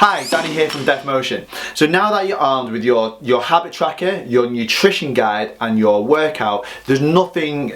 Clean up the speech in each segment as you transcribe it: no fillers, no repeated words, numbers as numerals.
Hi, Danny here from Def Motion. So now that you're armed with your habit tracker, your nutrition guide and your workout, there's nothing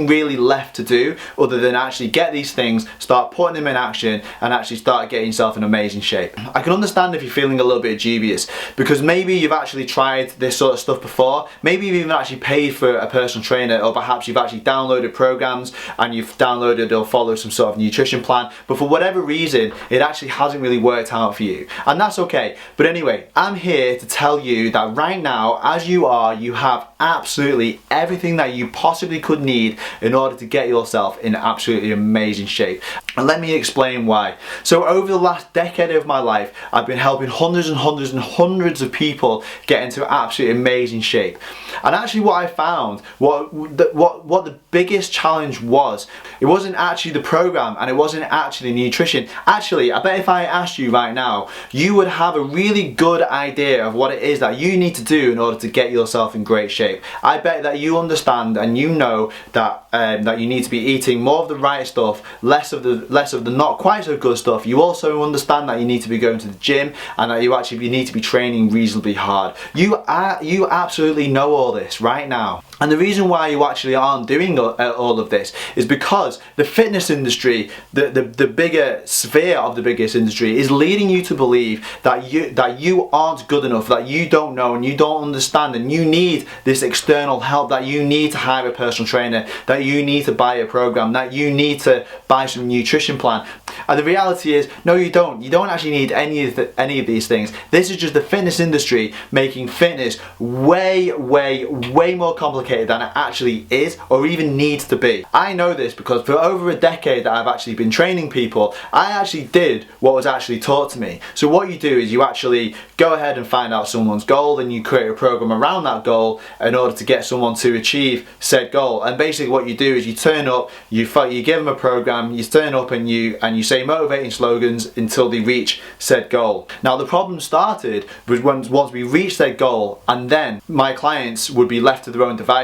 really left to do other than actually get these things, start putting them in action and actually start getting yourself in amazing shape. I can understand if you're feeling a little bit dubious because maybe you've actually tried this sort of stuff before, maybe you've even actually paid for a personal trainer, or perhaps you've actually downloaded programs and you've downloaded or followed some sort of nutrition plan, but for whatever reason it actually hasn't really worked out for you. And that's okay. But anyway, I'm here to tell you that right now, as you are, you have absolutely everything that you possibly could need in order to get yourself in absolutely amazing shape. And let me explain why. So over the last decade of my life, I've been helping hundreds and hundreds and hundreds of people get into absolutely amazing shape. And actually what I found, what the biggest challenge was, it wasn't actually the program and it wasn't actually nutrition. Actually, I bet if I asked you right now, you would have a really good idea of what it is that you need to do in order to get yourself in great shape. I bet that you understand and you know that that you need to be eating more of the right stuff, less of the not quite so good stuff. You also understand that you need to be going to the gym and that you need to be training reasonably hard. You absolutely know all this right now. And the reason why you actually aren't doing all of this is because the fitness industry, the bigger sphere of the biggest industry, is leading you to believe that you aren't good enough, that you don't know and you don't understand, and you need this external help, that you need to hire a personal trainer, that you need to buy a program, that you need to buy some nutrition plan. And the reality is, no, you don't. You don't actually need any of these things. This is just the fitness industry making fitness way more complicated than it actually is or even needs to be. I know this because for over a decade that I've actually been training people, I actually did what was actually taught to me. So what you do is you actually go ahead and find out someone's goal and you create a program around that goal in order to get someone to achieve said goal. And basically what you do is you turn up, you give them a program, you turn up and you say motivating slogans until they reach said goal. Now the problem started was once we reached said goal, and then my clients would be left to their own devices.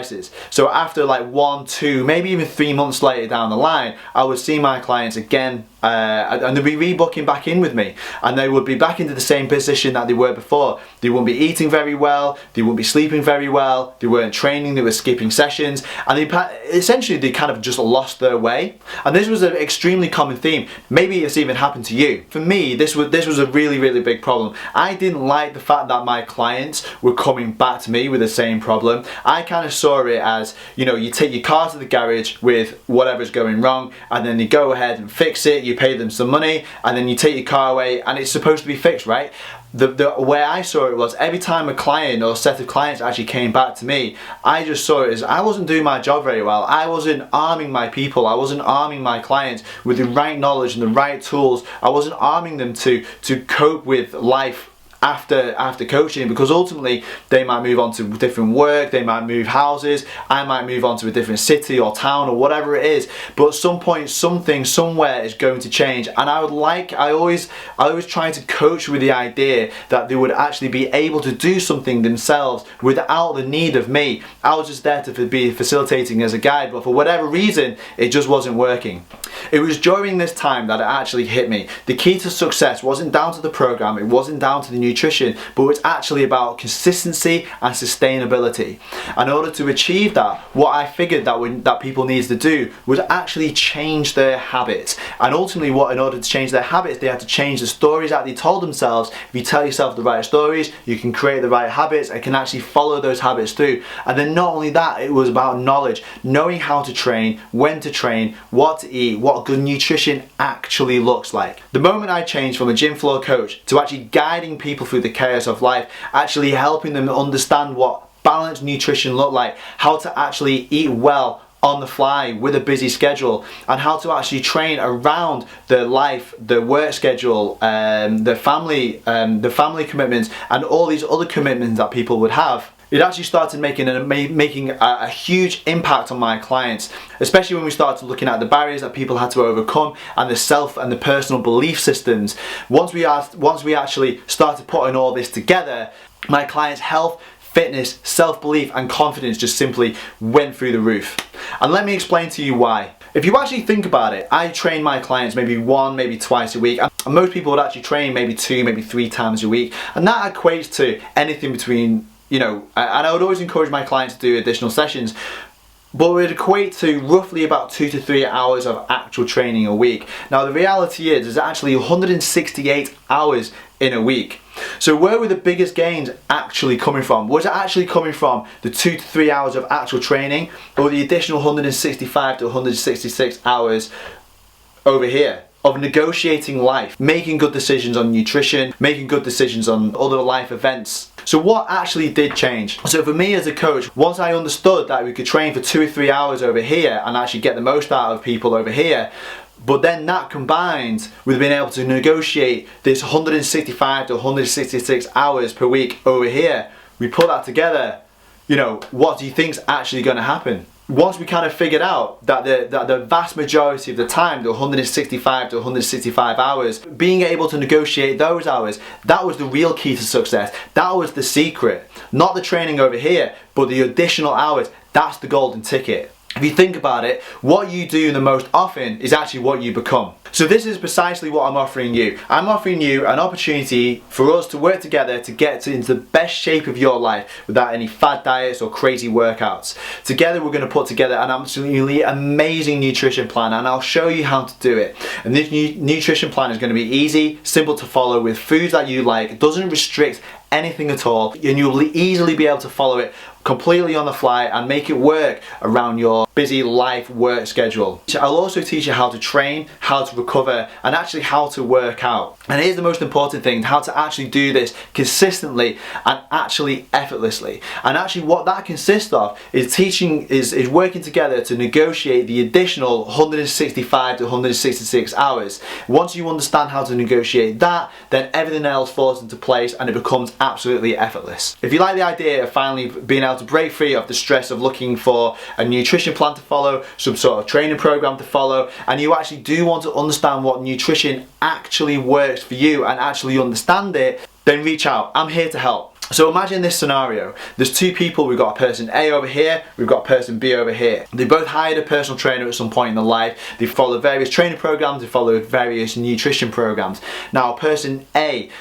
So after like 1, 2, maybe even 3 months later down the line, I would see my clients again and they'd be rebooking back in with me, and they would be back into the same position that they were before. They wouldn't be eating very well, they wouldn't be sleeping very well, they weren't training, they were skipping sessions, and essentially they kind of just lost their way. And this was an extremely common theme. Maybe it's even happened to you. For me, this was a really big problem. I didn't like the fact that my clients were coming back to me with the same problem. I kind of saw it as, you know, you take your car to the garage with whatever's going wrong, and then you go ahead and fix it, you pay them some money, and then you take your car away and it's supposed to be fixed, right? The way I saw it was every time a client or a set of clients actually came back to me, I just saw it as I wasn't doing my job very well. I wasn't arming my people, I wasn't arming my clients with the right knowledge and the right tools. I wasn't arming them to cope with life after coaching, because ultimately they might move on to different work, they might move houses, I might move on to a different city or town or whatever it is, but at some point something somewhere is going to change. And I always try to coach with the idea that they would actually be able to do something themselves without the need of me. I was just there to be facilitating as a guide, but for whatever reason it just wasn't working. It was during this time that it actually hit me. The key to success wasn't down to the program, it wasn't down to the nutrition, but it's actually about consistency and sustainability. And in order to achieve that, what I figured that people needed to do was actually change their habits. And ultimately in order to change their habits, they had to change the stories that they told themselves. If you tell yourself the right stories, you can create the right habits and can actually follow those habits through. And then not only that, it was about knowledge, knowing how to train, when to train, what to eat, what good nutrition actually looks like. The moment I changed from a gym floor coach to actually guiding people through the chaos of life, actually helping them understand what balanced nutrition looked like, how to actually eat well on the fly with a busy schedule, and how to actually train around the life, the work schedule, the family commitments and all these other commitments that people would have. It actually started making a huge impact on my clients, especially when we started looking at the barriers that people had to overcome and the self and the personal belief systems. Once we actually started putting all this together, my clients' health, fitness, self-belief and confidence just simply went through the roof. And let me explain to you why. If you actually think about it, I train my clients maybe 1, maybe twice a week, And most people would actually train maybe 2, maybe 3 times a week. And that equates to anything between, you know, and I would always encourage my clients to do additional sessions, but it would equate to roughly about 2 to 3 hours of actual training a week. Now the reality is there's actually 168 hours in a week. So where were the biggest gains actually coming from? Was it actually coming from the 2 to 3 hours of actual training, or the additional 165 to 166 hours over here of negotiating life, making good decisions on nutrition, making good decisions on other life events? So what actually did change? So for me as a coach, once I understood that we could train for 2 or 3 hours over here and actually get the most out of people over here, but then that combined with being able to negotiate this 165 to 166 hours per week over here, we put that together, you know, what do you think's actually going to happen? Once we kind of figured out that the vast majority of the time, the 165 to 165 hours, being able to negotiate those hours, that was the real key to success. That was the secret. Not the training over here, but the additional hours. That's the golden ticket. If you think about it, what you do the most often is actually what you become. So this is precisely what I'm offering you. I'm offering you an opportunity for us to work together to get into the best shape of your life without any fad diets or crazy workouts. Together we're going to put together an absolutely amazing nutrition plan, and I'll show you how to do it. And this nutrition plan is going to be easy, simple to follow, with foods that you like. It doesn't restrict anything at all, and you'll easily be able to follow it completely on the fly and make it work around your busy life work schedule. I'll also teach you how to train, how to recover, and actually how to work out. And here's the most important thing, how to actually do this consistently and actually effortlessly. And actually what that consists of is is working together to negotiate the additional 165 to 166 hours. Once you understand how to negotiate that, then everything else falls into place and it becomes absolutely effortless. If you like the idea of finally being able to break free of the stress of looking for a nutrition plan to follow, some sort of training program to follow, and you actually do want to understand what nutrition actually works for you and actually understand it, then reach out. I'm here to help. So imagine this scenario. There's 2 people. We've got a person A over here, we've got a person B over here. They both hired a personal trainer at some point in their life. They followed various training programs, they followed various nutrition programs. Now person A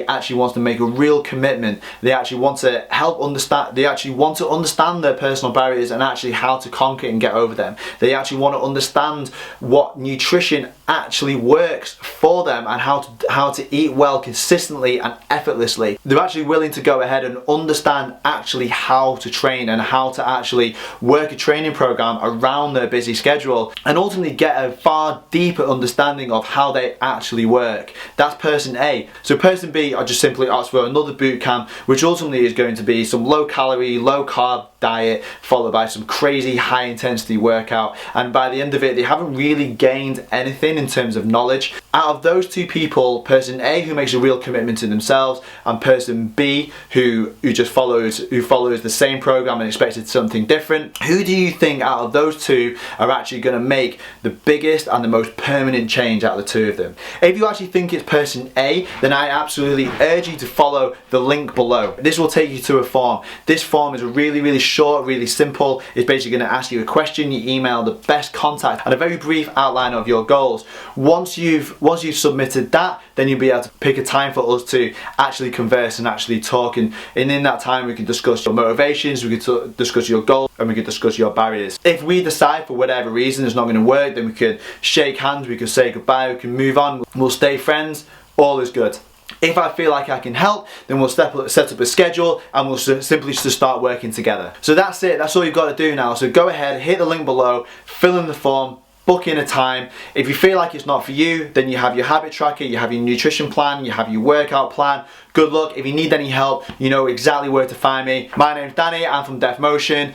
actually wants to make a real commitment. They actually want to understand their personal barriers and actually how to conquer and get over them. They actually want to understand what nutrition actually works for them and how to eat well consistently and effortlessly. They're actually willing to go ahead and understand actually how to train and how to actually work a training program around their busy schedule and ultimately get a far deeper understanding of how they actually work. That's person A. So person B, I just simply ask for another boot camp, which ultimately is going to be some low calorie, low carb diet followed by some crazy high intensity workout, and by the end of it they haven't really gained anything in terms of knowledge. Out of those 2 people, person A who makes a real commitment to themselves and person B who follows the same program and expected something different, who do you think out of those 2 are actually going to make the biggest and the most permanent change out of the 2 of them? If you actually think it's person A, then I absolutely urge you to follow the link below. This will take you to a form. This form is really short, really simple. It's basically going to ask you a question, you email the best contact and a very brief outline of your goals. Once you've submitted that, then you'll be able to pick a time for us to actually converse and actually talk, and in that time we can discuss your motivations, we can discuss your goals, and we can discuss your barriers. If we decide for whatever reason it's not going to work, then we can shake hands, we can say goodbye, we can move on, we'll stay friends, all is good. If I feel like I can help, then we'll set up a schedule and we'll simply just start working together. So that's it, that's all you've got to do now. So go ahead, hit the link below, fill in the form, book in a time. If you feel like it's not for you, then you have your habit tracker, you have your nutrition plan, you have your workout plan. Good luck. If you need any help, you know exactly where to find me. My name's Danny, I'm from Def Motion.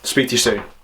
Speak to you soon.